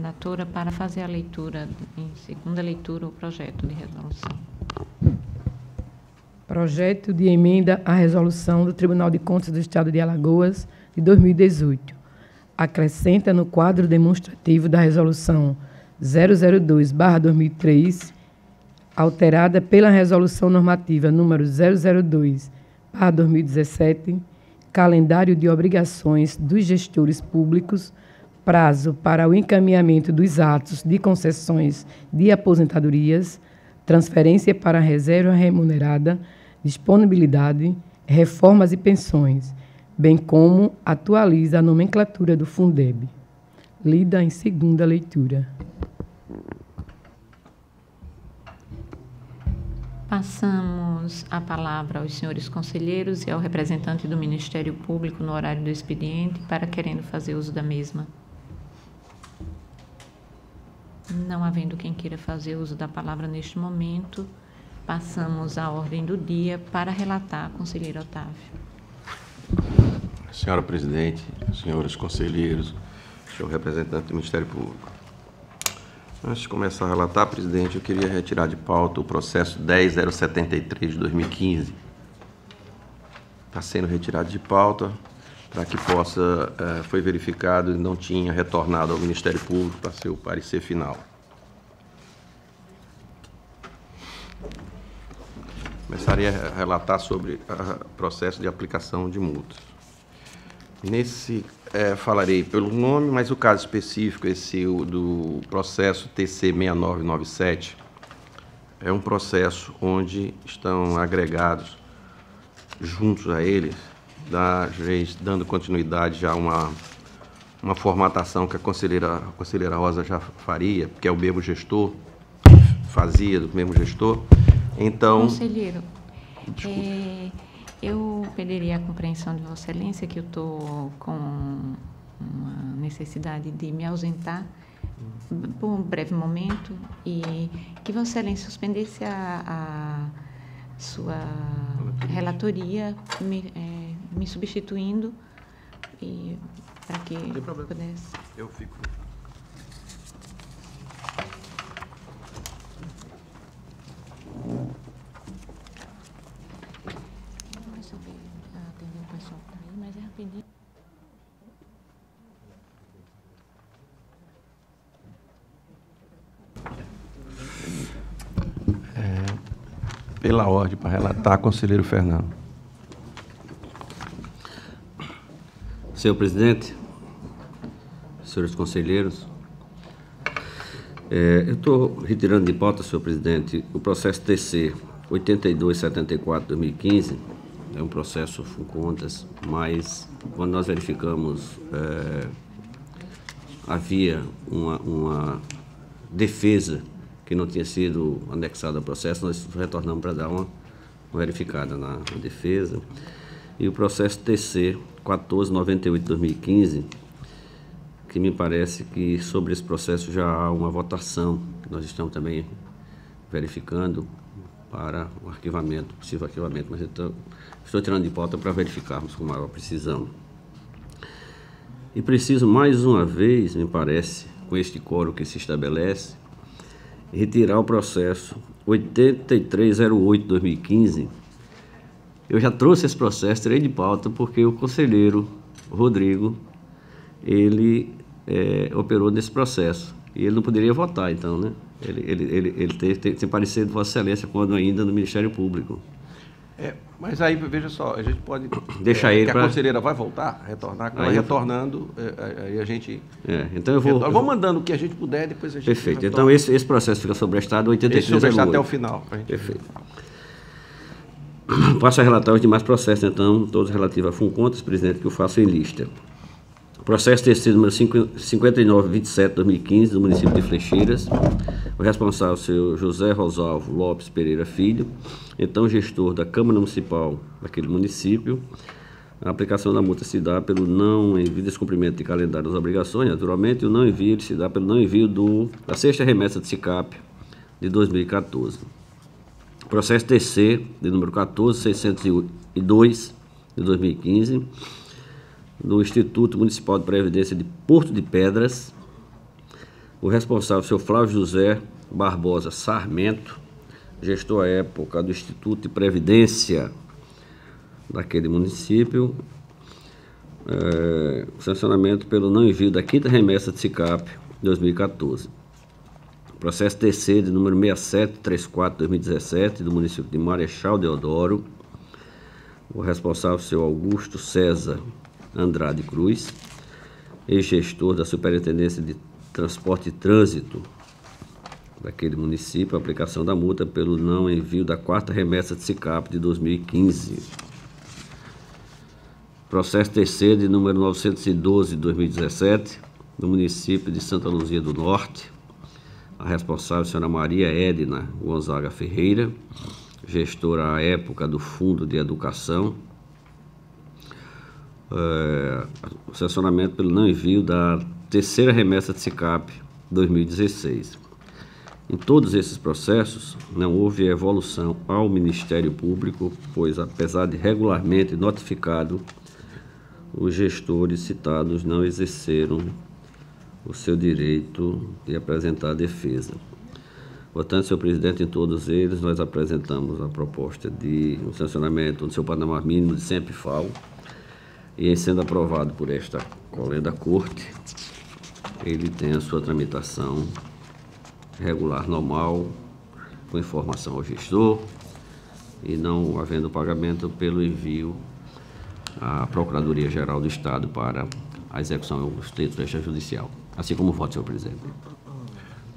relatora para fazer a leitura, em segunda leitura, o projeto de resolução. Projeto de emenda à resolução do Tribunal de Contas do Estado de Alagoas de 2018. Acrescenta no quadro demonstrativo da resolução 002/2003, alterada pela resolução normativa número 002/2017, calendário de obrigações dos gestores públicos, prazo para o encaminhamento dos atos de concessões de aposentadorias, transferência para reserva remunerada, disponibilidade, reformas e pensões, bem como atualiza a nomenclatura do Fundeb. Lida em segunda leitura. Passamos a palavra aos senhores conselheiros e ao representante do Ministério Público no horário do expediente para querendo fazer uso da mesma. Não havendo quem queira fazer uso da palavra neste momento, passamos à ordem do dia para relatar a conselheira Otávio. Senhora Presidente, senhores conselheiros, senhor representante do Ministério Público. Antes de começar a relatar, presidente, eu queria retirar de pauta o processo 10.073 de 2015. Está sendo retirado de pauta para que possa, foi verificado e não tinha retornado ao Ministério Público para seu parecer final. Começaria a relatar sobre o processo de aplicação de multas. Falarei pelo nome, mas o caso específico, do processo TC 6997, é um processo onde estão agregados, juntos a eles, dando continuidade já a uma formatação que a conselheira Rosa já faria, que é o mesmo gestor, fazia do mesmo gestor. Então, conselheiro, eu pediria a compreensão de Vossa Excelência que eu estou com uma necessidade de me ausentar por um breve momento e que Vossa Excelência suspendesse a sua relatoria, me substituindo e para que pudesse. Eu fico. Atender o pessoal por aí, mas é rapidinho. Pela ordem, para relatar, conselheiro Fernando. Senhor presidente, senhores conselheiros, eu estou retirando de pauta, senhor presidente, o processo TC 8274/2015, é um processo com contas, mas quando nós verificamos, havia uma defesa que não tinha sido anexada ao processo, nós retornamos para dar uma verificada na defesa. E o processo TC 1498/2015, que me parece que sobre esse processo já há uma votação, que nós estamos também verificando para o arquivamento, possível arquivamento, mas então, estou tirando de pauta para verificarmos com maior precisão. E preciso mais uma vez, me parece, com este quórum que se estabelece, retirar o processo 8308/2015. Eu já trouxe esse processo, tirei de pauta, porque o conselheiro Rodrigo, ele operou nesse processo, e ele não poderia votar, então, né? Ele tem parecer de Vossa Excelência quando ainda no Ministério Público. Mas aí, veja só, a gente pode... Deixar ele a conselheira vai voltar, retornar, aí retornando, aí a gente... então eu vou... Vamos mandando o que a gente puder, depois a gente... Perfeito. Retorna. Então esse processo fica sobrestado 8308. Sobrestado até o final. Pra gente... Perfeito. Passo a relatar os demais processos, então, todos relativos a FUNCONTAS, presidente, que eu faço em lista. Processo TC número 5927/2015, do município de Flecheiras. O responsável, o senhor José Rosalvo Lopes Pereira Filho, então gestor da Câmara Municipal daquele município. A aplicação da multa se dá pelo não envio, descumprimento de calendário das obrigações, naturalmente, e o não envio se dá pelo não envio da sexta remessa de SICAP de 2014. Processo TC, de número 14602, de 2015, do Instituto Municipal de Previdência de Porto de Pedras, O responsável, seu Flávio José Barbosa Sarmento, gestor à época do Instituto de Previdência daquele município, sancionamento pelo não envio da 5ª remessa de SICAP 2014. Processo TC de número 6734/2017 do município de Marechal Deodoro. O responsável, seu Augusto César Andrade Cruz, ex-gestor da Superintendência de Transporte e Trânsito daquele município, a aplicação da multa pelo não envio da 4ª remessa de SICAP de 2015. Processo TC de número 912/2017, do município de Santa Luzia do Norte. A responsável, a senhora Maria Edna Gonzaga Ferreira, gestora à época do Fundo de Educação. Sancionamento pelo não envio da 3ª remessa de SICAP 2016. Em todos esses processos, não houve evolução ao Ministério Público, pois, apesar de regularmente notificado, os gestores citados não exerceram o seu direito de apresentar defesa. Portanto, senhor presidente, em todos eles, nós apresentamos a proposta de um sancionamento do seu patamar mínimo de 100 FAO, e em sendo aprovado por esta colenda Corte, ele tem a sua tramitação regular, normal, com informação ao gestor, e não havendo pagamento pelo envio à Procuradoria-Geral do Estado para a execução do título extrajudicial. Assim como o voto, senhor presidente.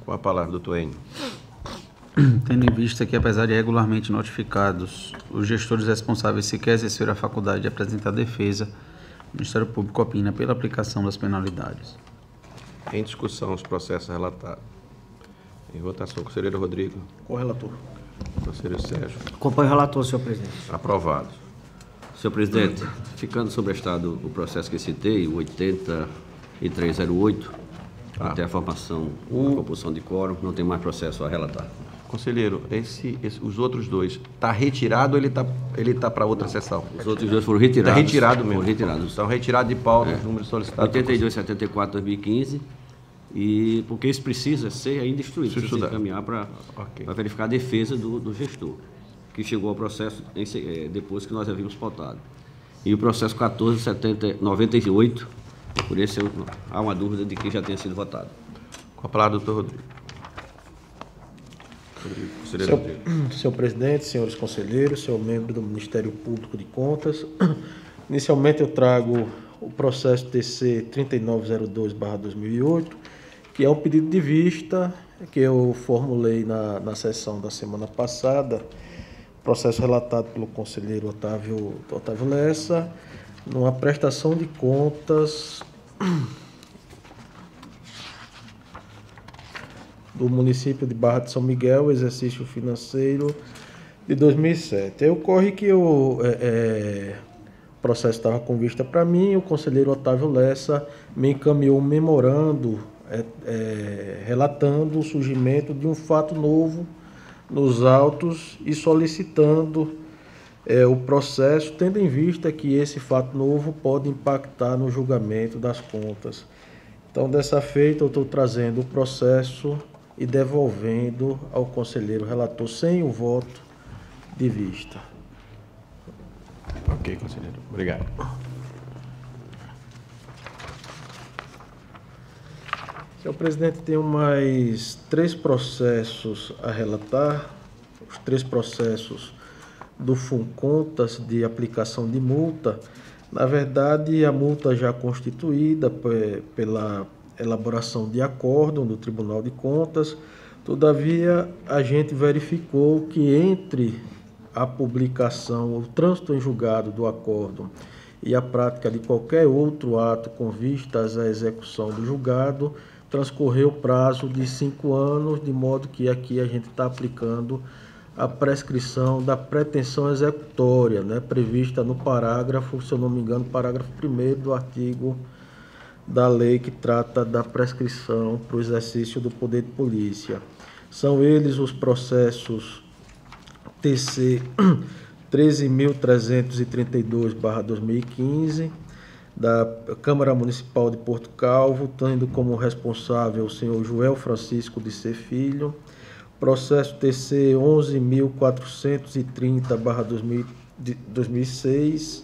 Com a palavra, doutor Enio. Tendo em vista que, apesar de regularmente notificados, os gestores responsáveis sequer exerceram a faculdade de apresentar defesa, o Ministério Público opina pela aplicação das penalidades. Em discussão, os processos relatados. Em votação, conselheiro Rodrigo. Com o relator. Conselheiro Sérgio. Acompanho o relator, senhor presidente. Aprovados. Senhor presidente, ficando sobrestado o processo que citei, o 8308, até a formação da composição de quórum, não tem mais processo a relatar. Conselheiro, os outros dois, está retirado ou ele tá para outra sessão? Os outros dois foram retirados. Está retirado mesmo? Foram retirados. Estão retirados de pauta, os números solicitados. 8274/2015, e porque isso precisa ser ainda instruído, precisa encaminhar para verificar a defesa do gestor, que chegou ao processo depois que nós havíamos pautado. E o processo 1498, por isso há uma dúvida de que já tenha sido votado. Com a palavra, doutor Rodrigo. Senhor presidente, senhores conselheiros, senhor membro do Ministério Público de Contas, inicialmente eu trago o processo TC 3902/2008, que é um pedido de vista que eu formulei na sessão da semana passada, processo relatado pelo conselheiro Otávio Lessa, numa prestação de contas do município de Barra de São Miguel, exercício financeiro de 2007. Aí ocorre que o processo estava com vista para mim, o conselheiro Otávio Lessa me encaminhou um memorando relatando o surgimento de um fato novo nos autos e solicitando o processo, tendo em vista que esse fato novo pode impactar no julgamento das contas. Então, dessa feita, eu estou trazendo o processo e devolvendo ao conselheiro relator sem o voto de vista. Ok, conselheiro. Obrigado. Senhor presidente, tenho mais 3 processos a relatar. Os 3 processos do FUNCONTAS de aplicação de multa. Na verdade, a multa já constituída pela elaboração de acórdão do Tribunal de Contas. Todavia, a gente verificou que entre a publicação, o trânsito em julgado do acórdão e a prática de qualquer outro ato com vistas à execução do julgado, transcorreu o prazo de 5 anos, de modo que aqui a gente está aplicando a prescrição da pretensão executória, prevista no parágrafo, se eu não me engano, parágrafo 1º do artigo da lei que trata da prescrição para o exercício do poder de polícia. São eles os processos TC 13.332/2015, da Câmara Municipal de Porto Calvo, tendo como responsável o senhor Joel Francisco de C. Filho. Processo TC 11.430/2006,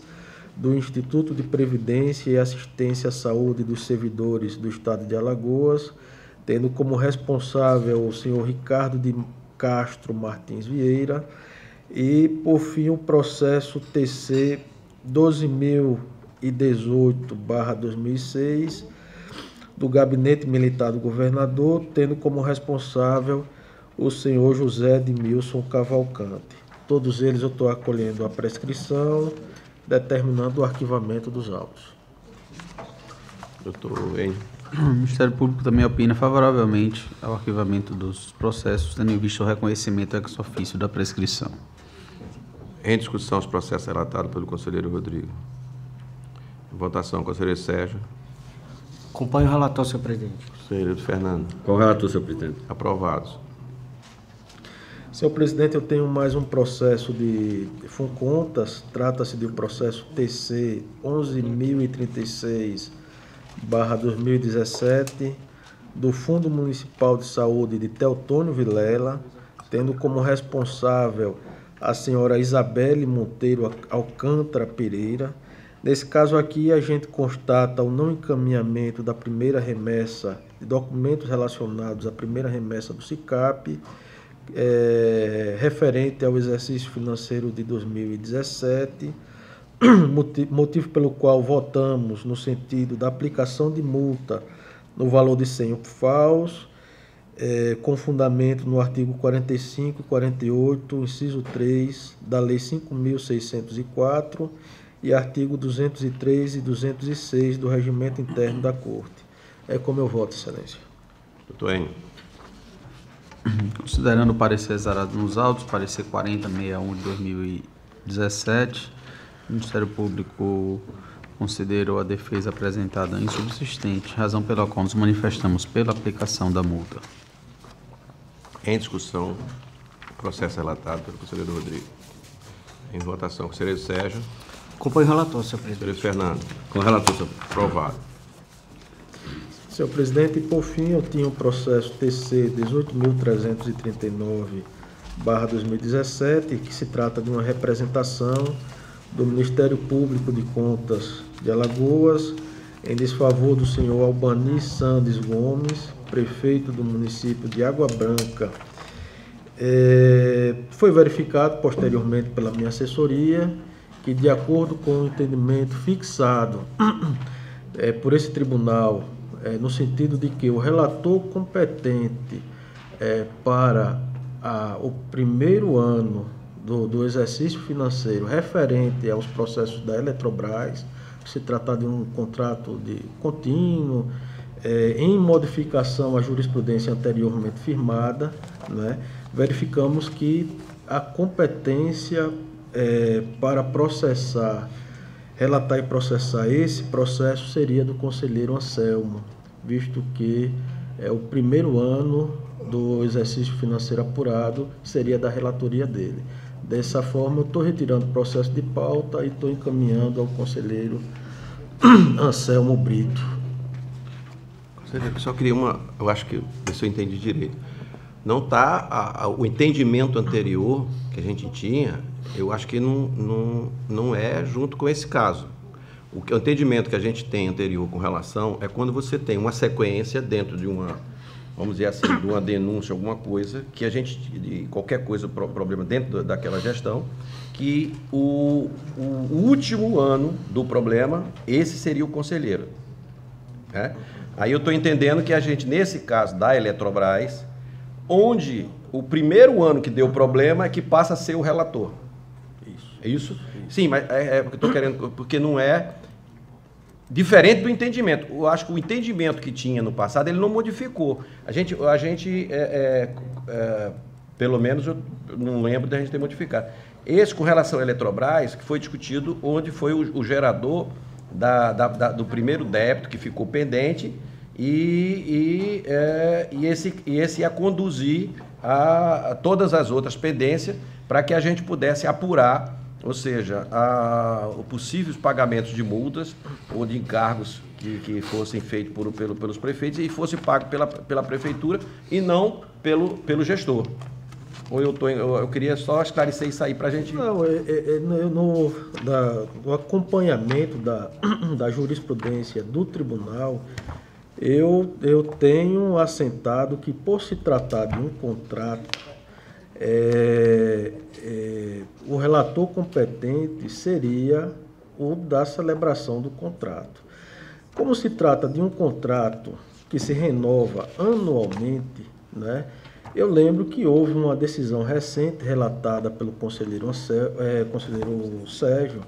do Instituto de Previdência e Assistência à Saúde dos Servidores do Estado de Alagoas, tendo como responsável o senhor Ricardo de Castro Martins Vieira. E, por fim, o processo TC 12.018/2006, do Gabinete Militar do Governador, tendo como responsável o senhor José Edmilson Cavalcante. Todos eles eu estou acolhendo a prescrição, determinando o arquivamento dos autos. Doutor Enio. O Ministério Público também opina favoravelmente ao arquivamento dos processos, tendo em vista o reconhecimento ex officio da prescrição. Em discussão, os processos relatados pelo conselheiro Rodrigo. Em votação, conselheiro Sérgio. Acompanho o relator, senhor presidente. Conselheiro Fernando. Com o relator, senhor presidente. Aprovados. Senhor presidente, eu tenho mais um processo de FUNCONTAS. Trata-se de um processo TC 11.036/2017, do Fundo Municipal de Saúde de Teotônio Vilela, tendo como responsável a senhora Isabelle Monteiro Alcântara Pereira. Nesse caso aqui, a gente constata o não encaminhamento da primeira remessa, de documentos relacionados à primeira remessa do SICAP, referente ao exercício financeiro de 2017, motivo pelo qual votamos no sentido da aplicação de multa no valor de 100 UPFAUs, com fundamento no artigo 45 e 48, inciso 3 da Lei 5.604 e artigo 203 e 206 do Regimento Interno da Corte. É como eu voto, Excelência. Doutor Enio. Considerando o parecer exarado nos autos, parecer 4061 de 2017, o Ministério Público considerou a defesa apresentada insubsistente, razão pela qual nos manifestamos pela aplicação da multa. Em discussão, o processo relatado pelo conselheiro Rodrigo. Em votação, conselheiro Sérgio. Acompanho o relator, senhor presidente. Conselheiro Fernando. Com o relator, senhor. Aprovado. Senhor presidente, e por fim eu tinha o processo TC 18.339/2017, que se trata de uma representação do Ministério Público de Contas de Alagoas em desfavor do senhor Albani Sandes Gomes, prefeito do município de Água Branca. Foi verificado posteriormente pela minha assessoria que, de acordo com o entendimento fixado por esse tribunal, no sentido de que o relator competente para o primeiro ano do exercício financeiro referente aos processos da Eletrobras, se tratar de um contrato de contínuo, em modificação à jurisprudência anteriormente firmada, né, verificamos que a competência para relatar e processar esse processo seria do conselheiro Anselmo, visto que o primeiro ano do exercício financeiro apurado seria da relatoria dele. Dessa forma, eu estou retirando o processo de pauta e estou encaminhando ao conselheiro Anselmo Brito. Conselheiro, eu só queria eu acho que, se eu entendi direito, não está o entendimento anterior que a gente tinha, eu acho que não é junto com esse caso. O entendimento que a gente tem anterior com relação é quando você tem uma sequência dentro de uma, vamos dizer assim, de uma denúncia, alguma coisa, que a gente, de qualquer coisa, problema dentro daquela gestão, que o último ano do problema, esse seria o conselheiro. Né? Aí eu estou entendendo que a gente, nesse caso da Eletrobras, onde o primeiro ano que deu problema é que passa a ser o relator. Isso. É isso? Sim, mas é porque eu estou querendo, porque não é diferente do entendimento. Eu acho que o entendimento que tinha no passado, ele não modificou. A gente pelo menos eu não lembro da gente ter modificado. Esse com relação à Eletrobras, que foi discutido onde foi o gerador do primeiro débito que ficou pendente e esse ia conduzir a todas as outras pendências para que a gente pudesse apurar ou seja, os possíveis pagamentos de multas ou de encargos que fossem feitos pelos prefeitos e fosse pago pela prefeitura e não pelo gestor. Ou eu queria só esclarecer isso aí para a gente... Não, no acompanhamento da jurisprudência do tribunal, eu tenho assentado que, por se tratar de um contrato, o relator competente seria o da celebração do contrato. Como se trata de um contrato que se renova anualmente, né? Eu lembro que houve uma decisão recente relatada pelo conselheiro Sérgio,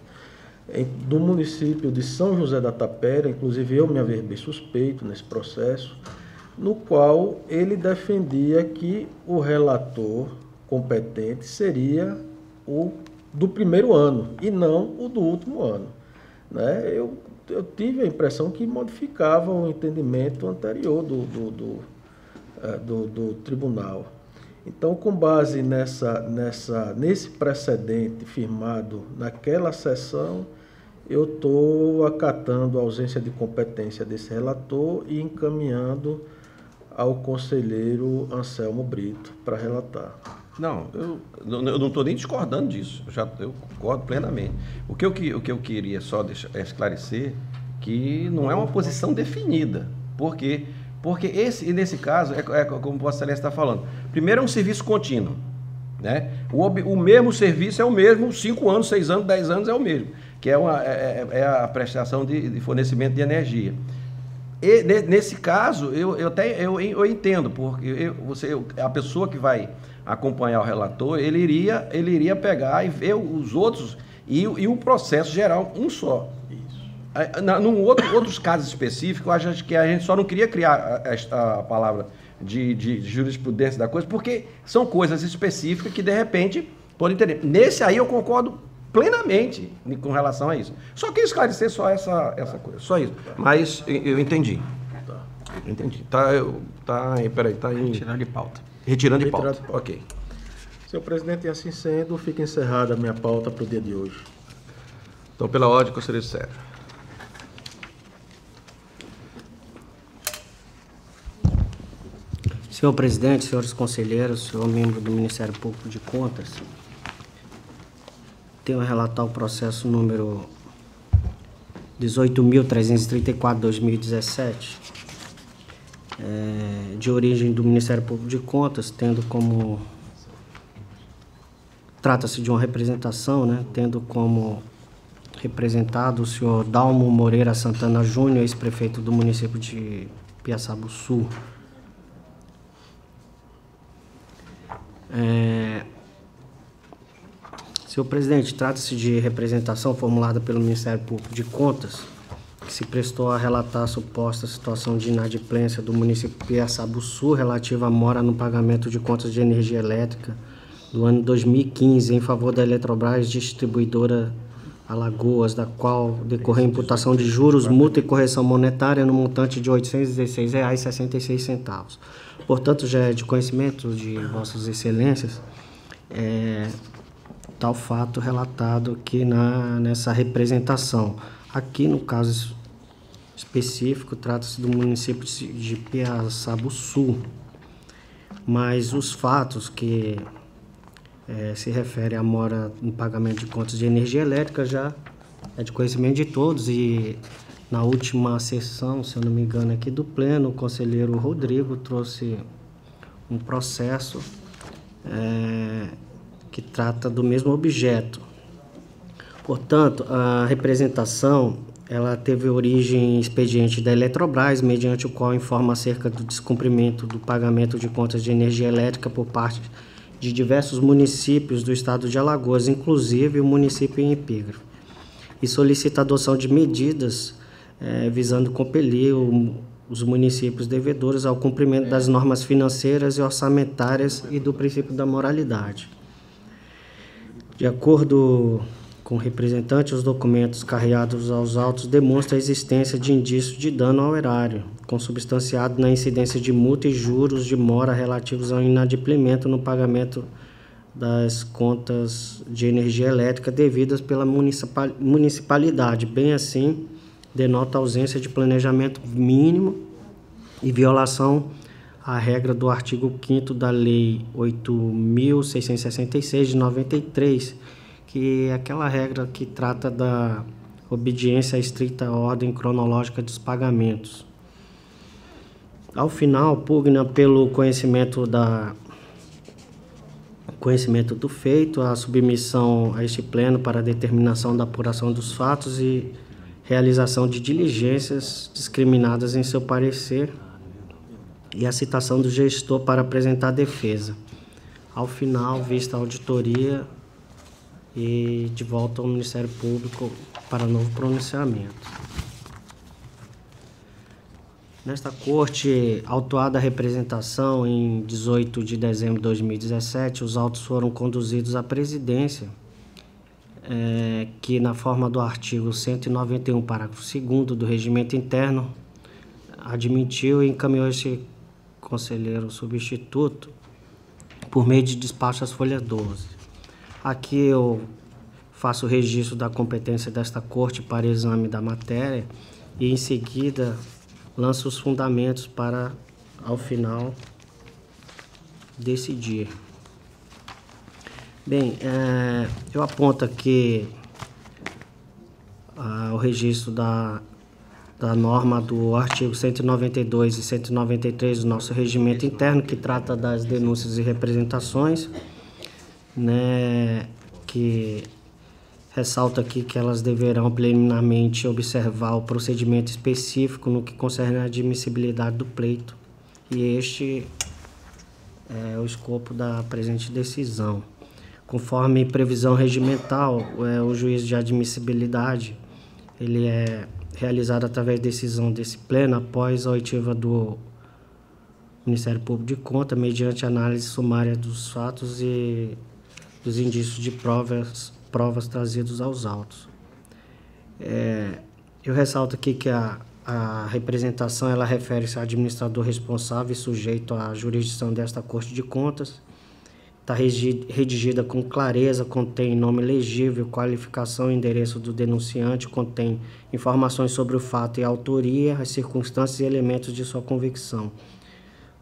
do município de São José da Tapera, inclusive eu me averbei suspeito nesse processo, no qual ele defendia que o relator competente seria o do primeiro ano e não o do último ano, né? Eu tive a impressão que modificava o entendimento anterior do tribunal. Então, com base nesse precedente firmado naquela sessão, eu estou acatando a ausência de competência desse relator e encaminhando ao conselheiro Anselmo Brito para relatar. Não, eu não estou nem discordando disso, eu concordo plenamente. O que eu queria só esclarecer que não é uma posição definida. Por quê? Porque nesse caso, como Vossa Excelência está falando, primeiro é um serviço contínuo, né? O mesmo serviço é o mesmo, 5 anos, 6 anos, 10 anos é o mesmo, que é a prestação de fornecimento de energia. E nesse caso, eu entendo, porque a pessoa que vai acompanhar o relator, ele iria pegar e ver os outros e o processo geral um só. Outros casos específicos, eu acho que a gente só não queria criar a palavra de jurisprudência da coisa, porque são coisas específicas que, de repente, podem entender. Nesse aí eu concordo plenamente com relação a isso. Só queria esclarecer só essa coisa, só isso. Mas eu entendi. Entendi. Peraí, tá em... Retirando de pauta. Retirando de pauta. Ok. Senhor presidente, e assim sendo, fica encerrada a minha pauta para o dia de hoje. Então, pela ordem, conselheiro Sérgio. Senhor presidente, senhores conselheiros, senhor membro do Ministério Público de Contas, tenho a relatar o processo número 18.334/2017, de origem do Ministério Público de Contas, tendo como... Trata-se de uma representação, né, tendo como representado o senhor Dalmo Moreira Santana Júnior, ex-prefeito do município de Piaçabuçu. Senhor presidente, trata-se de representação formulada pelo Ministério Público de Contas, que se prestou a relatar a suposta situação de inadimplência do município de Piaçabuçu relativa à mora no pagamento de contas de energia elétrica do ano 2015 em favor da Eletrobras Distribuidora Alagoas, da qual decorreu a imputação de juros, multa e correção monetária no montante de R$ 816,66. Portanto, já é de conhecimento de Vossas Excelências tal fato relatado aqui nessa representação. Aqui, no caso específico, trata-se do município de Piaçabuçu, mas os fatos que se referem à mora no pagamento de contas de energia elétrica já é de conhecimento de todos, e na última sessão, se eu não me engano, aqui do Pleno, o conselheiro Rodrigo trouxe um processo que trata do mesmo objeto. Portanto, a representação ela teve origem em expediente da Eletrobras, mediante o qual informa acerca do descumprimento do pagamento de contas de energia elétrica por parte de diversos municípios do estado de Alagoas, inclusive o município em Epígrafe, e solicita a adoção de medidas visando compelir os municípios devedores ao cumprimento das normas financeiras e orçamentárias e do princípio da moralidade. De acordo com o representante, os documentos carreados aos autos demonstram a existência de indício de dano ao erário, consubstanciado na incidência de multa e juros de mora relativos ao inadimplemento no pagamento das contas de energia elétrica devidas pela municipalidade. Bem assim, denota ausência de planejamento mínimo e violação à regra do artigo 5º da Lei 8.666 de 93, que é aquela regra que trata da obediência à estrita ordem cronológica dos pagamentos. Ao final, pugna pelo conhecimento do feito, a submissão a este pleno para a determinação da apuração dos fatos e realização de diligências discriminadas em seu parecer e a citação do gestor para apresentar defesa. Ao final, vista a auditoria e de volta ao Ministério Público para novo pronunciamento. Nesta corte, autuada a representação em 18 de dezembro de 2017, os autos foram conduzidos à presidência, que na forma do artigo 191, parágrafo 2º do Regimento Interno, admitiu e encaminhou esse conselheiro substituto por meio de despacho às folhas 12. Aqui eu faço o registro da competência desta corte para exame da matéria e, em seguida, lanço os fundamentos para, ao final, decidir. Bem, eu aponto aqui o registro da norma do artigo 192 e 193 do nosso regimento interno, que trata das denúncias e representações, né, que ressalta aqui que elas deverão preliminarmente observar o procedimento específico no que concerne a admissibilidade do pleito, e este é o escopo da presente decisão. Conforme previsão regimental, o juízo de admissibilidade ele é realizado através de decisão desse pleno após a oitiva do Ministério Público de Contas, mediante análise sumária dos fatos e dos indícios de provas trazidos aos autos. Eu ressalto aqui que a representação ela refere-se ao administrador responsável e sujeito à jurisdição desta Corte de Contas. Está redigida com clareza, contém nome legível, qualificação e endereço do denunciante, contém informações sobre o fato e a autoria, as circunstâncias e elementos de sua convicção.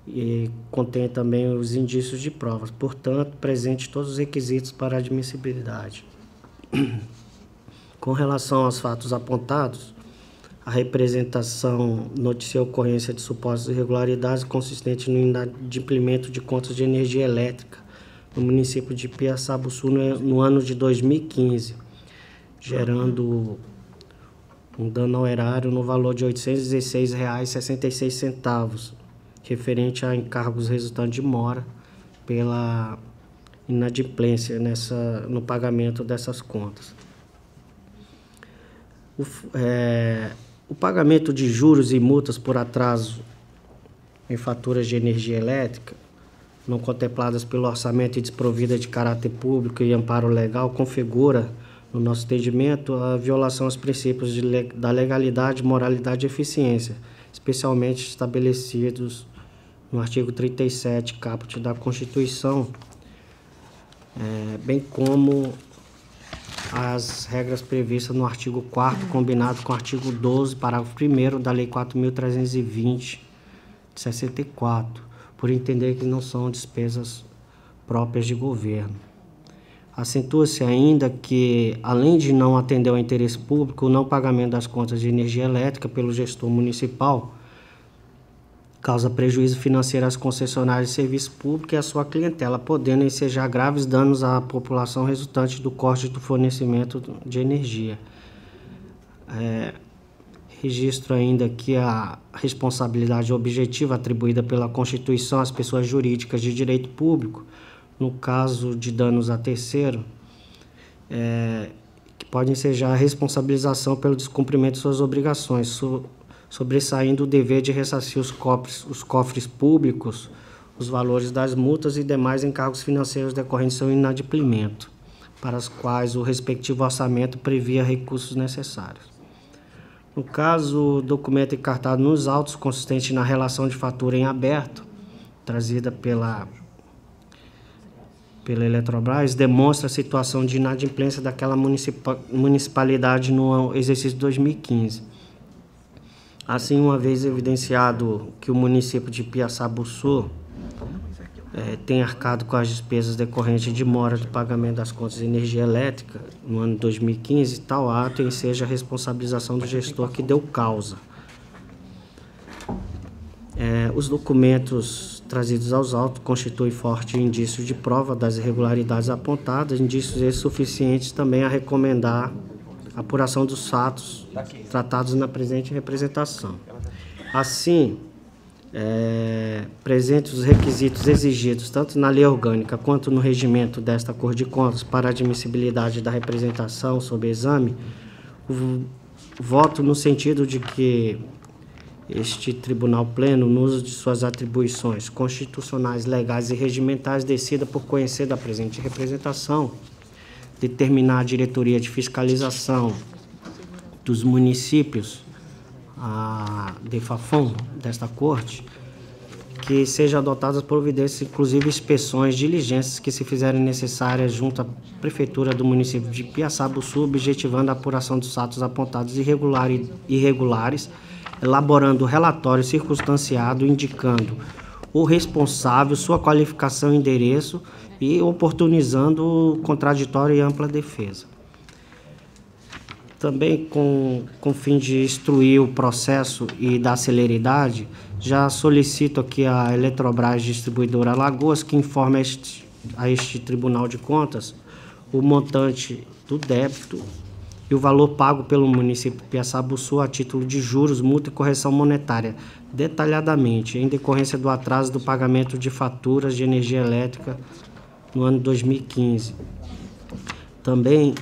E contém também os indícios de provas, portanto, presente todos os requisitos para admissibilidade. Com relação aos fatos apontados, a representação noticiou a ocorrência de supostas irregularidades consistentes no inadimplemento de contas de energia elétrica no município de Piaçabuçu no ano de 2015, gerando um dano ao erário no valor de R$ 816,66, referente a encargos resultantes de mora pela inadimplência no pagamento dessas contas. O pagamento de juros e multas por atraso em faturas de energia elétrica, não contempladas pelo orçamento e desprovida de caráter público e amparo legal, configura, no nosso entendimento, a violação aos princípios da legalidade, moralidade e eficiência, especialmente estabelecidos no artigo 37, caput da Constituição, bem como as regras previstas no artigo 4º, combinado com o artigo 12, parágrafo 1º da Lei 4.320, de 64, por entender que não são despesas próprias de governo. Acentua-se ainda que, além de não atender ao interesse público, o não pagamento das contas de energia elétrica pelo gestor municipal causa prejuízo financeiro às concessionárias de serviço público e à sua clientela, podendo ensejar graves danos à população resultantes do corte do fornecimento de energia. Registro ainda que a responsabilidade objetiva atribuída pela Constituição às pessoas jurídicas de direito público, no caso de danos a terceiro, que pode ensejar a responsabilização pelo descumprimento de suas obrigações, sobressaindo o dever de ressarcir os cofres públicos, os valores das multas e demais encargos financeiros decorrentes do seu inadimplemento, para os quais o respectivo orçamento previa recursos necessários. No caso, o documento encartado nos autos, consistente na relação de fatura em aberto, trazida pela pela Eletrobras demonstra a situação de inadimplência daquela municipalidade no exercício de 2015. Assim, uma vez evidenciado que o município de Piaçabuçu tem arcado com as despesas decorrentes de mora de pagamento das contas de energia elétrica no ano de 2015, tal ato enseja a responsabilização do gestor que deu causa. Os documentos trazidos aos autos constituem forte indício de prova das irregularidades apontadas, indícios esses suficientes também a recomendar a apuração dos fatos tratados na presente representação. Assim, presentes os requisitos exigidos tanto na lei orgânica quanto no regimento desta Corte de Contas para a admissibilidade da representação sob exame, voto no sentido de que este Tribunal Pleno, no uso de suas atribuições constitucionais, legais e regimentais, decida por conhecer da presente representação, determinar a diretoria de fiscalização dos municípios, a DEFAFON, desta Corte, que sejam adotadas providências, inclusive inspeções, diligências que se fizerem necessárias junto à Prefeitura do município de Piaçabuçu, objetivando a apuração dos fatos apontados irregulares, elaborando o relatório circunstanciado, indicando o responsável, sua qualificação e endereço e oportunizando contraditório e ampla defesa. Também com fim de instruir o processo e dar celeridade, já solicito aqui a Eletrobras Distribuidora Alagoas que informe a este Tribunal de Contas o montante do débito e o valor pago pelo município de Piaçabuçu a título de juros, multa e correção monetária, detalhadamente, em decorrência do atraso do pagamento de faturas de energia elétrica no ano 2015. Também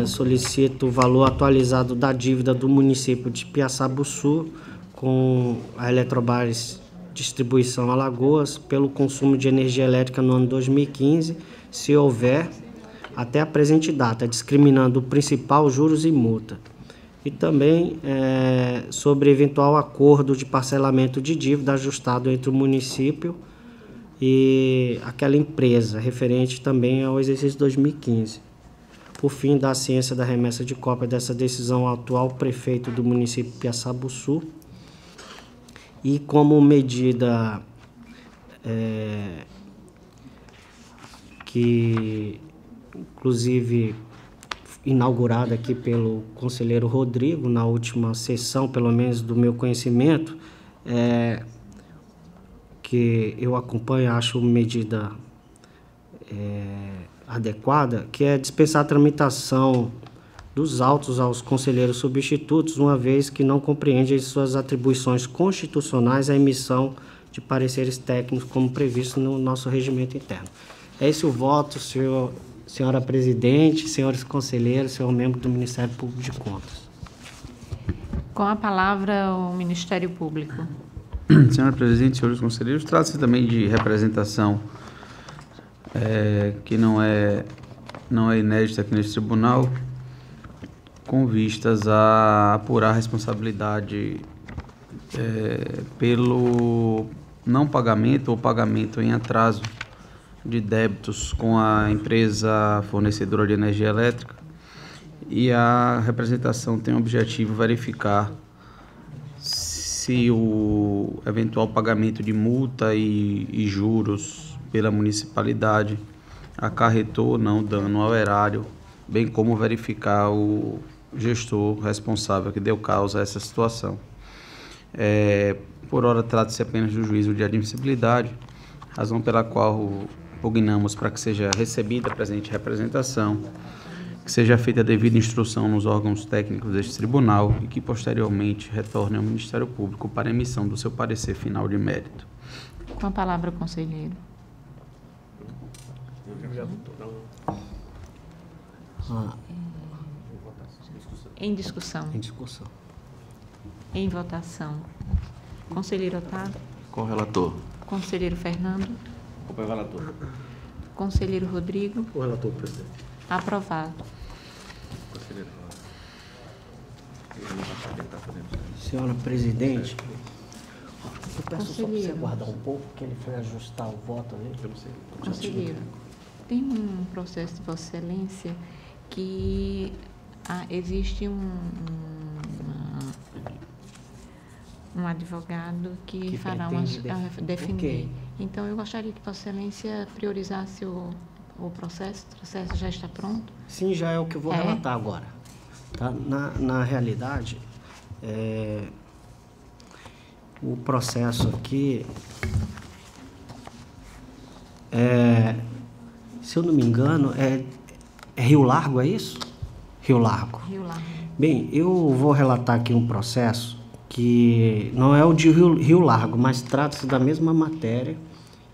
solicito o valor atualizado da dívida do município de Piaçabuçu com a Eletrobras Distribuição Alagoas pelo consumo de energia elétrica no ano 2015, se houver, até a presente data, discriminando o principal, juros e multa. E também sobre eventual acordo de parcelamento de dívida ajustado entre o município e aquela empresa, referente também ao exercício 2015. Por fim, da ciência da remessa de cópia dessa decisão ao atual prefeito do município de Piaçabuçu e como medida que inclusive inaugurada aqui pelo conselheiro Rodrigo na última sessão, pelo menos do meu conhecimento, que eu acompanho, acho medida adequada, que é dispensar a tramitação dos autos aos conselheiros substitutos, uma vez que não compreende as suas atribuições constitucionais a emissão de pareceres técnicos como previsto no nosso regimento interno. É esse o voto, senhora presidente, senhores conselheiros, senhor membro do Ministério Público de Contas. Com a palavra, o Ministério Público. Senhora presidente, senhores conselheiros, trata-se também de representação que não é inédita aqui neste tribunal, com vistas a apurar a responsabilidade pelo não pagamento ou pagamento em atraso de débitos com a empresa fornecedora de energia elétrica, e a representação tem o objetivo de verificar se o eventual pagamento de multa e juros pela municipalidade acarretou ou não dano ao erário, bem como verificar o gestor responsável que deu causa a essa situação. Por ora, trata-se apenas do juízo de admissibilidade, razão pela qual pugnamos para que seja recebida a presente representação, que seja feita a devida instrução nos órgãos técnicos deste tribunal e que posteriormente retorne ao Ministério Público para emissão do seu parecer final de mérito. Com a palavra, o conselheiro. Em discussão. Em discussão. Em votação. Conselheiro Otávio. Com o relator. Conselheiro Fernando. Com o relator. Conselheiro Rodrigo. O relator, presidente. Aprovado. Conselheiro. Senhora presidente, eu peço só para você Conselheiro. aguardar um pouco, que ele foi ajustar o voto ali. Eu não sei. Conselheiro. Tem um processo de Vossa Excelência que existe um advogado que fará defender. Okay. Então, eu gostaria que Vossa Excelência priorizasse o processo. O processo já está pronto? Sim, já é o que eu vou relatar agora. Tá? Na realidade, o processo aqui, se eu não me engano, é Rio Largo, é isso? Rio Largo. Rio Largo. Bem, eu vou relatar aqui um processo que não é o de Rio Largo, mas trata-se da mesma matéria,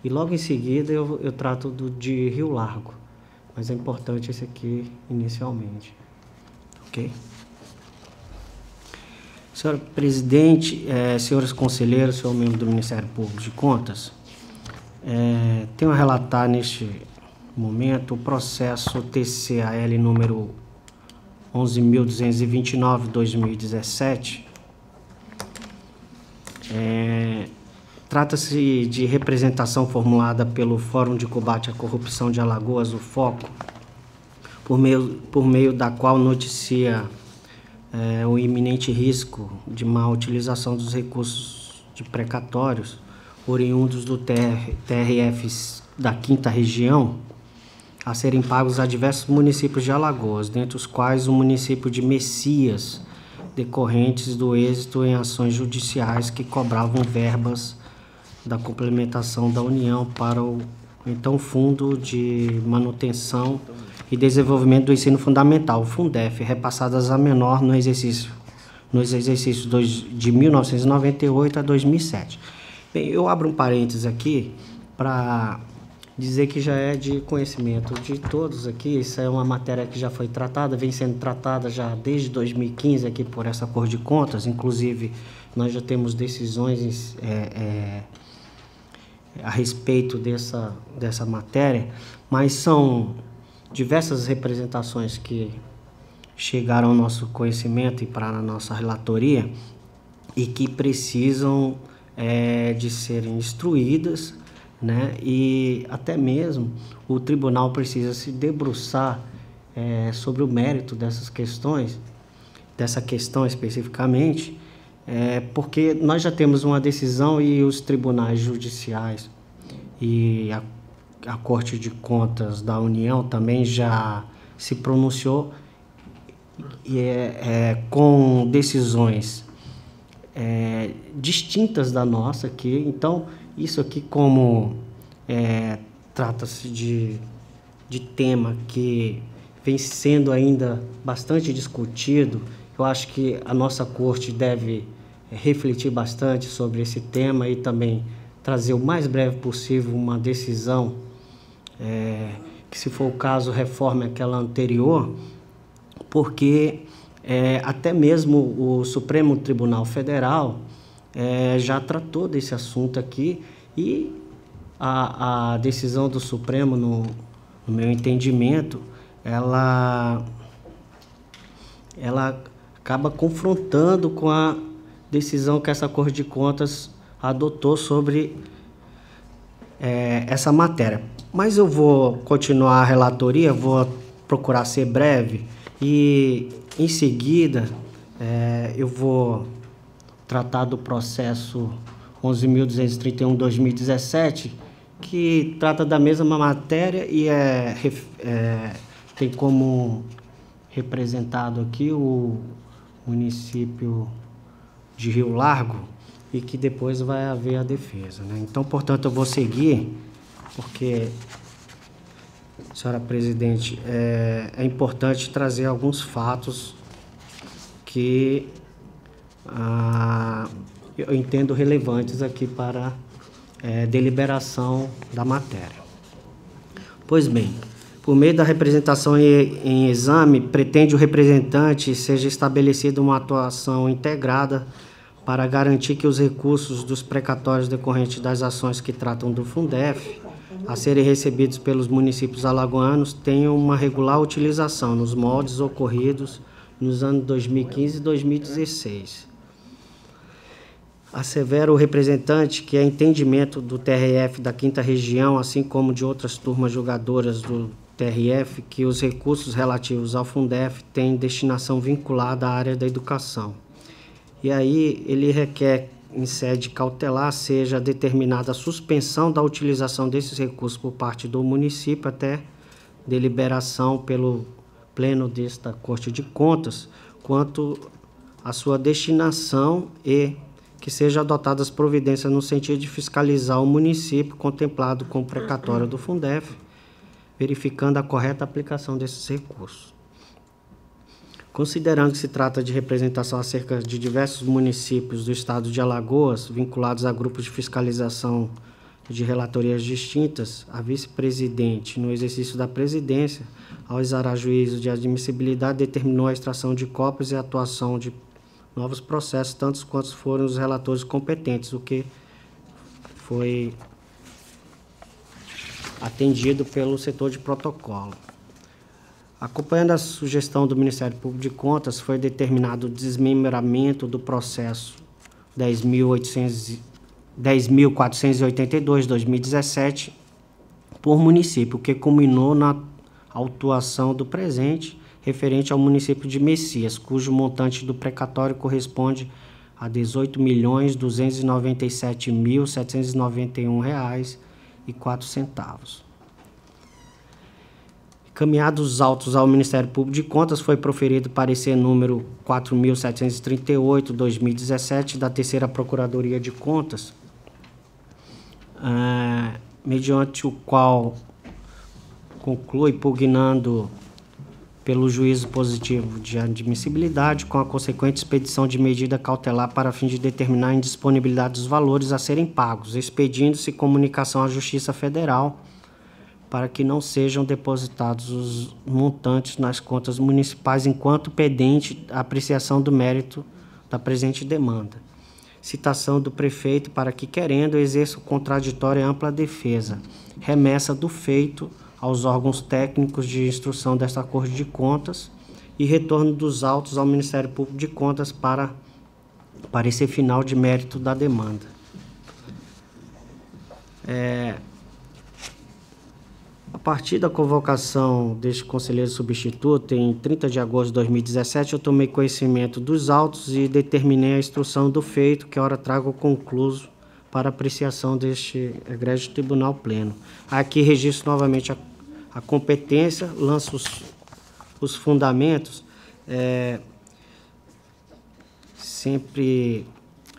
e logo em seguida eu trato de Rio Largo, mas é importante esse aqui inicialmente, ok? Senhora Presidente, senhores conselheiros, senhor membro do Ministério Público de Contas, tenho a relatar neste momento o processo TCAL número 11.229/2017. Trata-se de representação formulada pelo Fórum de Combate à Corrupção de Alagoas, o FOCO, por meio da qual noticia o iminente risco de má utilização dos recursos de precatórios oriundos do TRF da 5ª Região a serem pagos a diversos municípios de Alagoas, dentre os quais o município de Messias, decorrentes do êxito em ações judiciais que cobravam verbas da complementação da União para o então Fundo de Manutenção e Desenvolvimento do Ensino Fundamental, o Fundef, repassadas a menor nos exercícios de 1998 a 2007. Bem, eu abro um parênteses aqui para dizer que já é de conhecimento de todos aqui. Isso é uma matéria que já foi tratada, vem sendo tratada já desde 2015 aqui por essa Corte de Contas. Inclusive, nós já temos decisões a respeito dessa matéria, mas são diversas representações que chegaram ao nosso conhecimento e para a nossa relatoria e que precisam de serem instruídas, né? E até mesmo o tribunal precisa se debruçar sobre o mérito dessas questões, dessa questão especificamente, porque nós já temos uma decisão e os tribunais judiciais e a Corte de Contas da União também já se pronunciou com decisões distintas da nossa aqui. Então, isso aqui, como trata-se de tema que vem sendo ainda bastante discutido, eu acho que a nossa Corte deve refletir bastante sobre esse tema e também trazer o mais breve possível uma decisão que, se for o caso, reforme aquela anterior, porque até mesmo o Supremo Tribunal Federal já tratou desse assunto aqui, e a decisão do Supremo, no meu entendimento, ela acaba confrontando com a decisão que essa Corte de Contas adotou sobre essa matéria. Mas eu vou continuar a relatoria, vou procurar ser breve e, em seguida, eu vou tratar do processo 11.231/2017, que trata da mesma matéria e tem como representado aqui o município de Rio Largo, e que depois vai haver a defesa, né? Então, portanto, eu vou seguir, porque, senhora Presidente, é importante trazer alguns fatos que eu entendo relevantes aqui para deliberação da matéria. Pois bem, por meio da representação em exame, pretende o representante seja estabelecida uma atuação integrada para garantir que os recursos dos precatórios decorrentes das ações que tratam do Fundef a serem recebidos pelos municípios alagoanos tenham uma regular utilização nos moldes ocorridos nos anos 2015 e 2016. Assevera o representante que é entendimento do TRF da 5ª Região, assim como de outras turmas julgadoras do TRF, que os recursos relativos ao Fundef têm destinação vinculada à área da educação. E aí ele requer, em sede cautelar, seja determinada a suspensão da utilização desses recursos por parte do município até deliberação pelo pleno desta Corte de Contas, quanto à sua destinação e que sejam adotadas providências no sentido de fiscalizar o município contemplado com o precatório do Fundef, verificando a correta aplicação desses recursos. Considerando que se trata de representação acerca de diversos municípios do estado de Alagoas, vinculados a grupos de fiscalização de relatorias distintas, a vice-presidente, no exercício da presidência, ao exarar juízo de admissibilidade, determinou a extração de cópias e a atuação de novos processos, tantos quantos foram os relatores competentes, o que foi atendido pelo setor de protocolo. Acompanhando a sugestão do Ministério Público de Contas, foi determinado o desmembramento do processo 10.482/2017 por município, o que culminou na autuação do presente, referente ao município de Messias, cujo montante do precatório corresponde a R$ 18.297.791,04. Encaminhados os autos ao Ministério Público de Contas, foi proferido parecer número 4.738/2017 da 3ª Procuradoria de Contas, mediante o qual conclui pugnando pelo juízo positivo de admissibilidade, com a consequente expedição de medida cautelar para fim de determinar a indisponibilidade dos valores a serem pagos, expedindo-se comunicação à Justiça Federal para que não sejam depositados os montantes nas contas municipais enquanto pendente a apreciação do mérito da presente demanda. Citação do prefeito para que, querendo, exerça o contraditório e ampla defesa. Remessa do feito aos órgãos técnicos de instrução desta Corte de Contas e retorno dos autos ao Ministério Público de Contas para parecer final de mérito da demanda. A partir da convocação deste conselheiro substituto, em 30 de agosto de 2017, eu tomei conhecimento dos autos e determinei a instrução do feito, que ora trago concluso para apreciação deste egrégio Tribunal Pleno. Aqui registro novamente a competência, lanço os fundamentos, sempre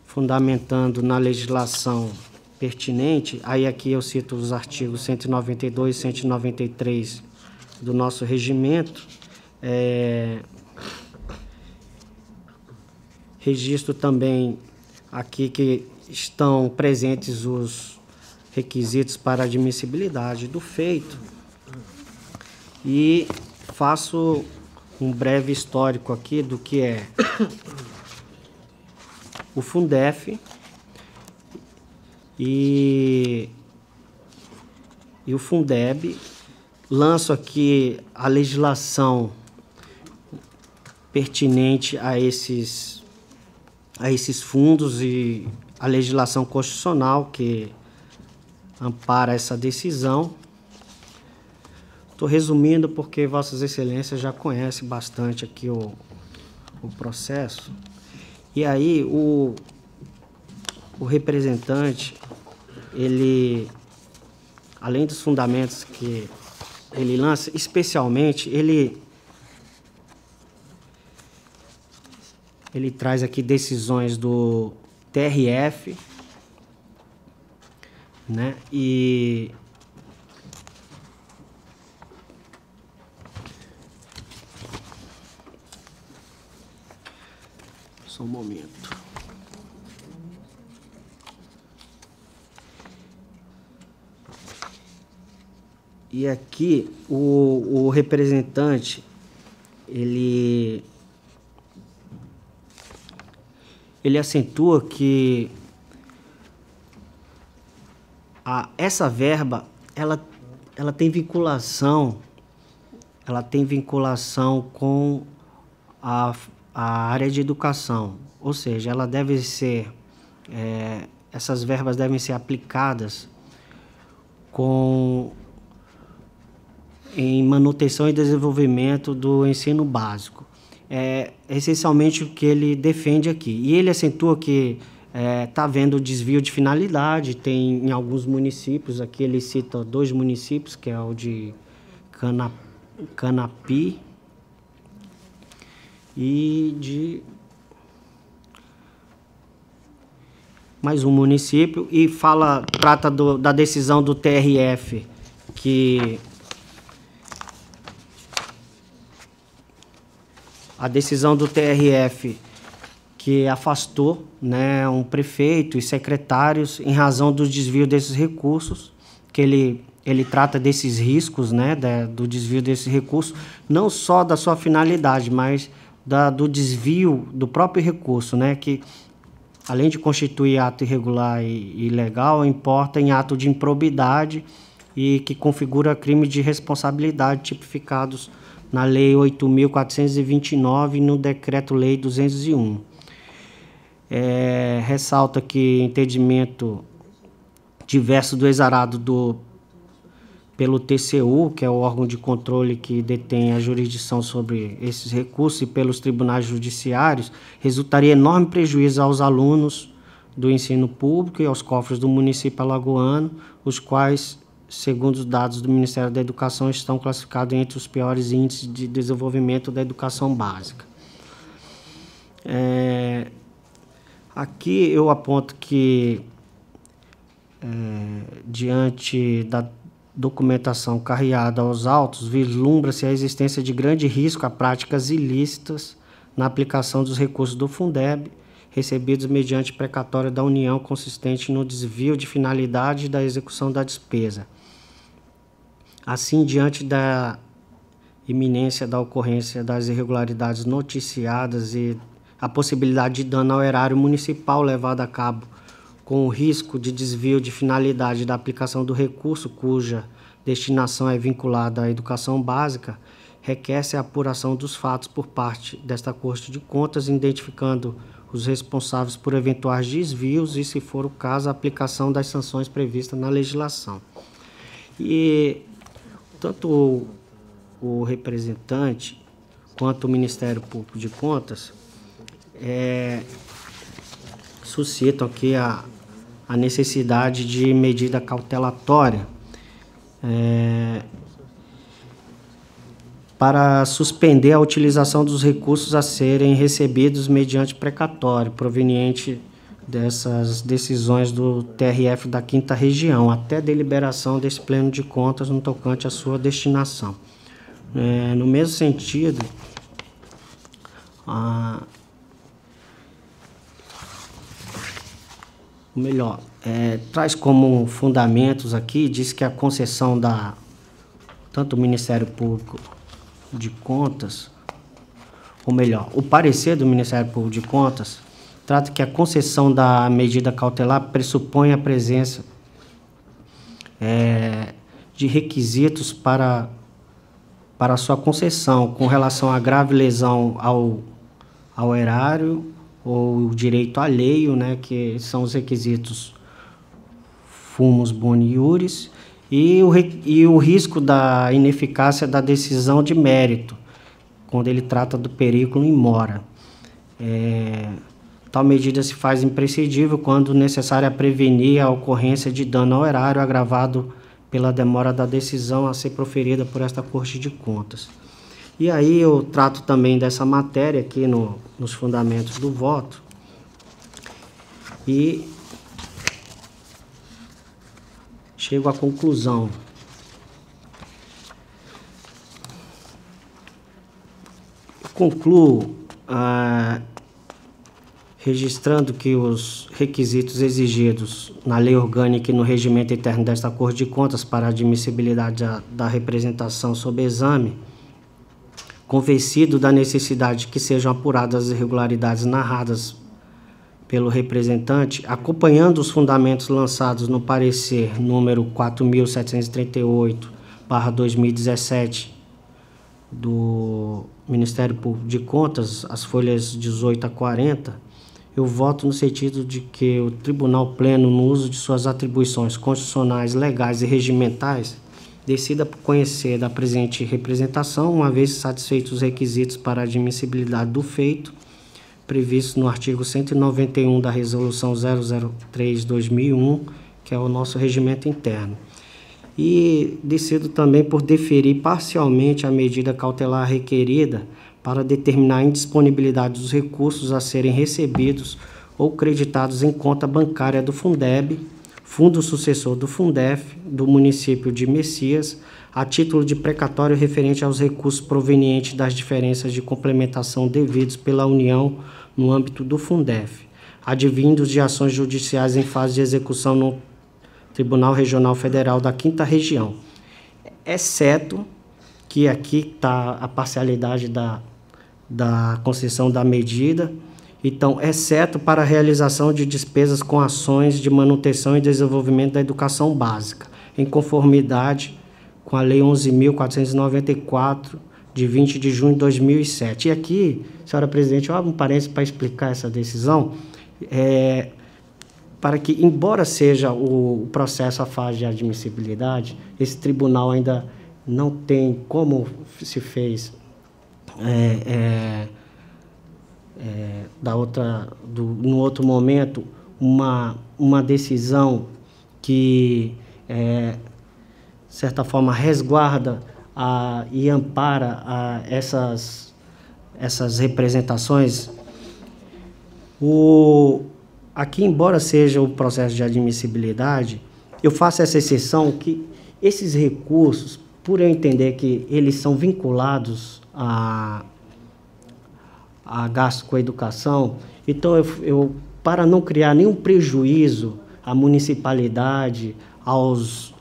fundamentando na legislação pertinente. Aí aqui eu cito os artigos 192 e 193 do nosso regimento. Registro também aqui que estão presentes os requisitos para admissibilidade do feito e faço um breve histórico aqui do que é o Fundef e o Fundeb. Lanço aqui a legislação pertinente a esses fundos e a legislação constitucional que ampara essa decisão. Estou resumindo porque Vossas Excelências já conhecem bastante aqui o processo. E aí o representante, ele, além dos fundamentos que ele lança, especialmente, ele traz aqui decisões do TRF, né? E só um momento. E aqui o representante, ele acentua que essa verba ela tem vinculação com a área de educação, ou seja, ela deve ser essas verbas devem ser aplicadas em manutenção e desenvolvimento do ensino básico. É essencialmente o que ele defende aqui. E ele acentua que está havendo desvio de finalidade, tem em alguns municípios, aqui ele cita 2 municípios, que é o de Canapi e de mais um município, e trata da decisão do TRF, que a decisão do TRF que afastou, né, um prefeito e secretários em razão do desvio desses recursos, que ele trata desses riscos, né, do desvio desses recursos, não só da sua finalidade, mas do desvio do próprio recurso, né, que além de constituir ato irregular e ilegal, importa em ato de improbidade e que configura crime de responsabilidade tipificados na Lei 8.429 e no Decreto-Lei 201. Ressalta que entendimento diverso do exarado pelo TCU, que é o órgão de controle que detém a jurisdição sobre esses recursos, e pelos tribunais judiciários, resultaria enorme prejuízo aos alunos do ensino público e aos cofres do município alagoano, os quais, segundo os dados do Ministério da Educação, estão classificados entre os piores índices de desenvolvimento da educação básica. Aqui eu aponto que, diante da documentação carreada aos autos, vislumbra-se a existência de grande risco a práticas ilícitas na aplicação dos recursos do Fundeb, recebidos mediante precatória da União, consistente no desvio de finalidade da execução da despesa. Assim, diante da iminência da ocorrência das irregularidades noticiadas e a possibilidade de dano ao erário municipal levado a cabo com o risco de desvio de finalidade da aplicação do recurso cuja destinação é vinculada à educação básica, requer-se a apuração dos fatos por parte desta Corte de Contas, identificando os responsáveis por eventuais desvios e, se for o caso, a aplicação das sanções previstas na legislação. E tanto o representante quanto o Ministério Público de Contas suscitam aqui a necessidade de medida cautelatória para suspender a utilização dos recursos a serem recebidos mediante precatório, proveniente dessas decisões do TRF da 5ª Região, até deliberação desse pleno de contas no tocante à sua destinação. No mesmo sentido, traz como fundamentos aqui, diz que a concessão tanto o Ministério Público de Contas, o parecer do Ministério Público de Contas, trata que a concessão da medida cautelar pressupõe a presença de requisitos para sua concessão, com relação à grave lesão ao erário ou o direito alheio, né, que são os requisitos fumus boni iuris, e o risco da ineficácia da decisão de mérito, quando ele trata do periculum in mora. Tal medida se faz imprescindível quando necessária prevenir a ocorrência de dano ao erário agravado pela demora da decisão a ser proferida por esta Corte de Contas. E aí eu trato também dessa matéria aqui nos fundamentos do voto e chego à conclusão. Eu concluo registrando que os requisitos exigidos na lei orgânica e no regimento interno desta Corte de Contas para a admissibilidade da representação sob exame, convencido da necessidade de que sejam apuradas as irregularidades narradas pelo representante, acompanhando os fundamentos lançados no parecer número 4.738/2017 do Ministério Público de Contas, as folhas 18 a 40, eu voto no sentido de que o Tribunal Pleno, no uso de suas atribuições constitucionais, legais e regimentais, decida por conhecer da presente representação, uma vez satisfeitos os requisitos para a admissibilidade do feito, previsto no artigo 191 da Resolução 003/2001, que é o nosso regimento interno. E decido também por deferir parcialmente a medida cautelar requerida para determinar a indisponibilidade dos recursos a serem recebidos ou creditados em conta bancária do Fundeb, fundo sucessor do Fundef, do município de Messias, a título de precatório referente aos recursos provenientes das diferenças de complementação devidos pela União no âmbito do Fundef, advindos de ações judiciais em fase de execução no Tribunal Regional Federal da 5ª Região, exceto que aqui está a parcialidade da concessão da medida, então, exceto para a realização de despesas com ações de manutenção e desenvolvimento da educação básica, em conformidade com a Lei 11.494, de 20 de junho de 2007. E aqui, senhora presidente, eu abro um parênteses para explicar essa decisão, para que, embora seja o processo a fase de admissibilidade, esse tribunal ainda não tem, como se fez no outro momento, uma decisão que, de certa forma, resguarda e ampara essas representações. Aqui, embora seja o processo de admissibilidade, eu faço essa exceção que esses recursos, por eu entender que eles são vinculados a gasto com a educação, então eu para não criar nenhum prejuízo à municipalidade, aos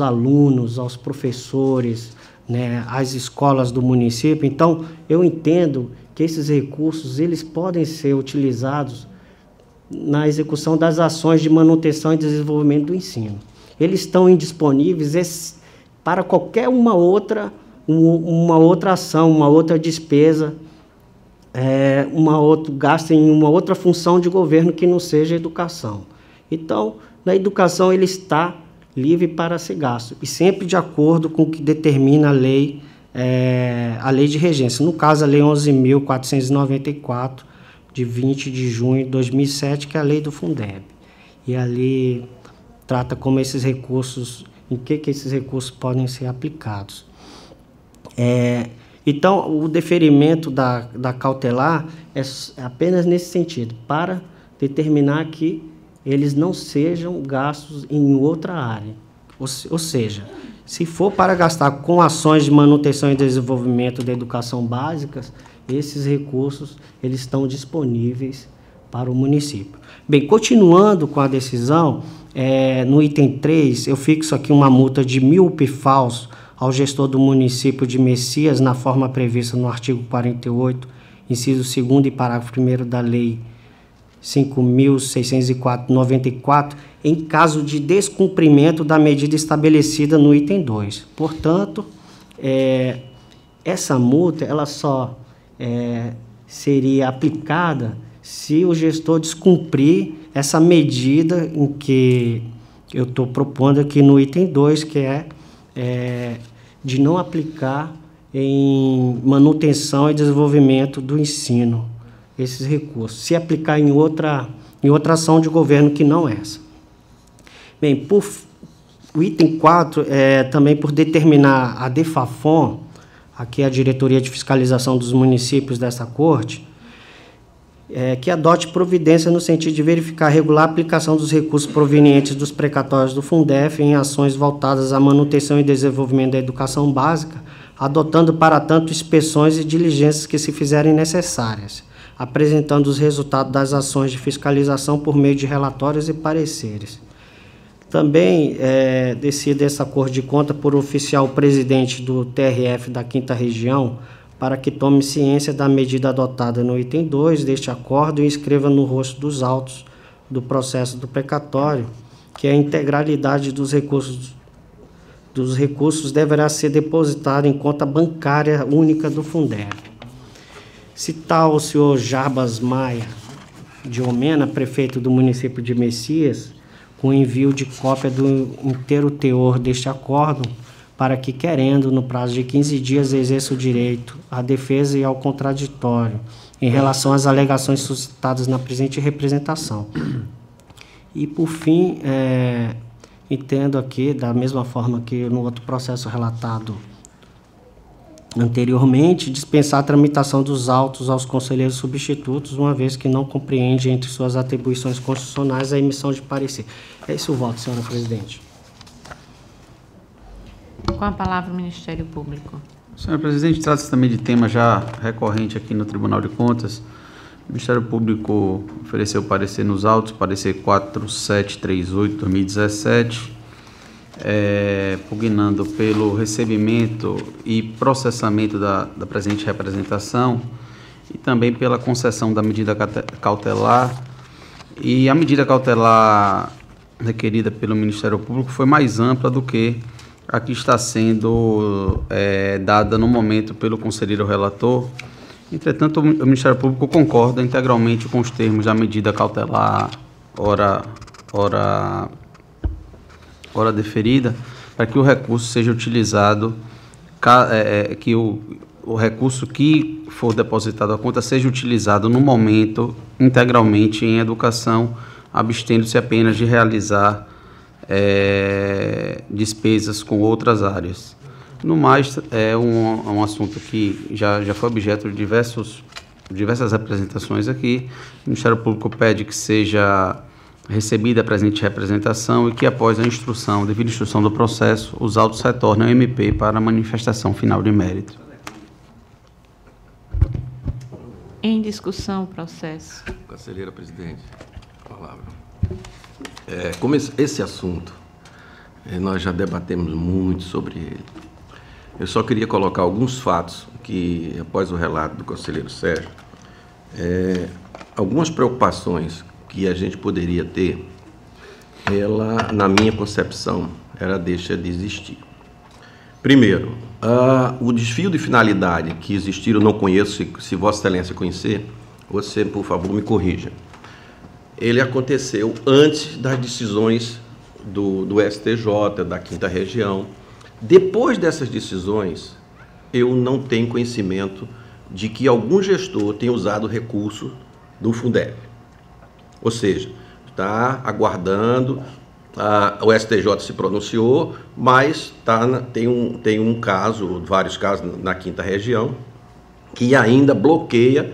alunos, aos professores, né, às escolas do município, então eu entendo que esses recursos eles podem ser utilizados na execução das ações de manutenção e desenvolvimento do ensino. Eles estão indisponíveis para qualquer uma outra ação, uma outra despesa, gasto em uma outra função de governo que não seja educação. Então, na educação ele está livre para ser gasto, e sempre de acordo com o que determina a lei de regência. No caso, a Lei 11.494, de 20 de junho de 2007, que é a lei do Fundeb. E ali trata como esses recursos, em que esses recursos podem ser aplicados. Então, o deferimento da cautelar é apenas nesse sentido, para determinar que eles não sejam gastos em outra área. Ou seja, se for para gastar com ações de manutenção e desenvolvimento da educação básica, esses recursos eles estão disponíveis para o município. Bem, continuando com a decisão, no item 3, eu fixo aqui uma multa de 1.000 UPFALs ao gestor do município de Messias, na forma prevista no artigo 48, inciso 2º e parágrafo 1º da Lei 5.604/94, em caso de descumprimento da medida estabelecida no item 2. Portanto, essa multa ela só seria aplicada se o gestor descumprir essa medida em que eu estou propondo aqui no item 2, que de não aplicar em manutenção e desenvolvimento do ensino esses recursos, se aplicar em outra ação de governo que não essa. Bem, o item 4 também por determinar a DEFAFON, aqui a Diretoria de Fiscalização dos Municípios dessa Corte, que adote providência no sentido de verificar a regular aplicação dos recursos provenientes dos precatórios do Fundef em ações voltadas à manutenção e desenvolvimento da educação básica, adotando para tanto inspeções e diligências que se fizerem necessárias, apresentando os resultados das ações de fiscalização por meio de relatórios e pareceres. Também decide essa acordo de conta por oficial presidente do TRF da 5ª Região, para que tome ciência da medida adotada no item 2 deste acordo e inscreva no rosto dos autos do processo do precatório que a integralidade dos recursos deverá ser depositada em conta bancária única do Fundeb. Se tal o senhor Jarbas Maia de Omena, prefeito do município de Messias, com envio de cópia do inteiro teor deste acórdão, para que, querendo, no prazo de 15 dias, exerça o direito à defesa e ao contraditório, em relação às alegações suscitadas na presente representação. E, por fim, entendo aqui, da mesma forma que no outro processo relatado anteriormente, dispensar a tramitação dos autos aos conselheiros substitutos, uma vez que não compreende entre suas atribuições constitucionais a emissão de parecer. É esse o voto, senhora presidente. Com a palavra o Ministério Público. Senhora presidente, trata-se também de tema já recorrente aqui no Tribunal de Contas. O Ministério Público ofereceu parecer nos autos, parecer 4738/2017, pugnando pelo recebimento e processamento da presente representação e também pela concessão da medida cautelar. E a medida cautelar requerida pelo Ministério Público foi mais ampla do que a que está sendo dada no momento pelo conselheiro relator. Entretanto, o Ministério Público concorda integralmente com os termos da medida cautelar ora deferida, para que o recurso seja utilizado, que o recurso que for depositado à conta seja utilizado no momento integralmente em educação, abstendo-se apenas de realizar despesas com outras áreas. No mais, é um assunto que já foi objeto de diversas representações aqui. O Ministério Público pede que seja recebida a presente representação e que, após a devida instrução do processo, os autos retornem ao MP para a manifestação final de mérito. Em discussão o processo. Conselheira presidente, palavra. Como esse assunto, nós já debatemos muito sobre ele. Eu só queria colocar alguns fatos que, após o relato do conselheiro Sérgio, algumas preocupações que a gente poderia ter, ela, na minha concepção, ela deixa de existir. Primeiro, o desvio de finalidade que existir, eu não conheço, se Vossa Excelência conhecer, você, por favor, me corrija. Ele aconteceu antes das decisões do STJ, da 5ª Região. Depois dessas decisões, eu não tenho conhecimento de que algum gestor tenha usado o recurso do Fundeb. Ou seja, está aguardando, o STJ se pronunciou, mas tem um caso, vários casos na 5ª Região, que ainda bloqueia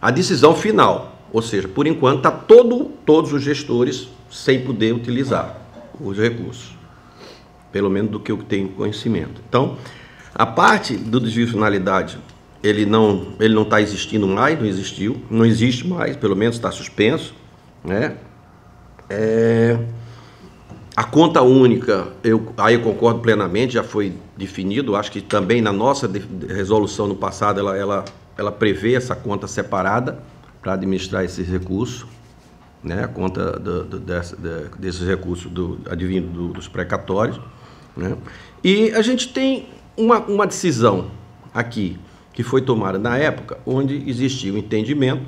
a decisão final. Ou seja, por enquanto, está todos os gestores sem poder utilizar os recursos, pelo menos do que eu tenho conhecimento. Então, a parte do desvio de finalidade, ele não está existindo mais, não existe mais, pelo menos está suspenso, né? A conta única, aí eu concordo plenamente, já foi definido, acho que também na nossa resolução no passado, ela prevê essa conta separada para administrar esses recursos, né? A conta desses recursos advindo dos precatórios, né? E a gente tem uma decisão aqui que foi tomada na época, onde existia o entendimento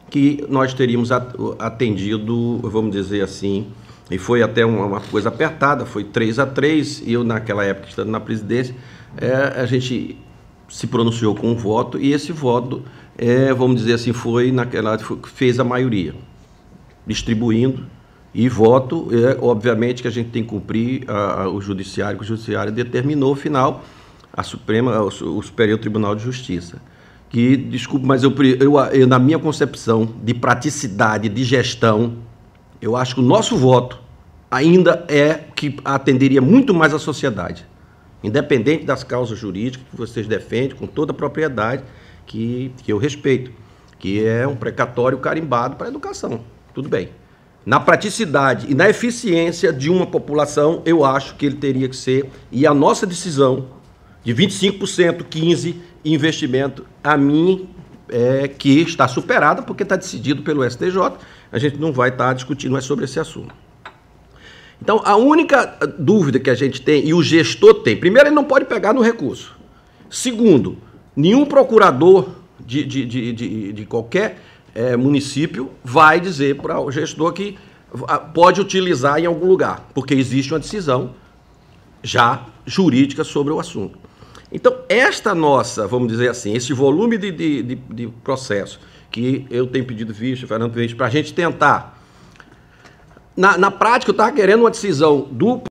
que nós teríamos atendido, vamos dizer assim, e foi até uma coisa apertada, foi 3-3, e eu naquela época, estando na presidência, a gente se pronunciou com um voto, e esse voto, vamos dizer assim, fez a maioria, distribuindo, e voto, obviamente que a gente tem que cumprir o Judiciário, que o Judiciário determinou, final, o Superior Tribunal de Justiça. Que, desculpe, mas eu, na minha concepção de praticidade, de gestão, eu acho que o nosso voto ainda que atenderia muito mais a sociedade, independente das causas jurídicas que vocês defendem, com toda a propriedade que eu respeito, que é um precatório carimbado para a educação, tudo bem. Na praticidade e na eficiência de uma população, eu acho que ele teria que ser, e a nossa decisão de 25%, 15% investimento, a mim, que está superada, porque está decidido pelo STJ, a gente não vai estar discutindo mais sobre esse assunto. Então, a única dúvida que a gente tem, e o gestor tem, primeiro, ele não pode pegar no recurso. Segundo, nenhum procurador de qualquer município vai dizer para o gestor que pode utilizar em algum lugar, porque existe uma decisão já jurídica sobre o assunto. Então, esta nossa, vamos dizer assim, esse volume de processo que eu tenho pedido vista, Fernando, para a gente tentar. Na prática, eu estava querendo uma decisão do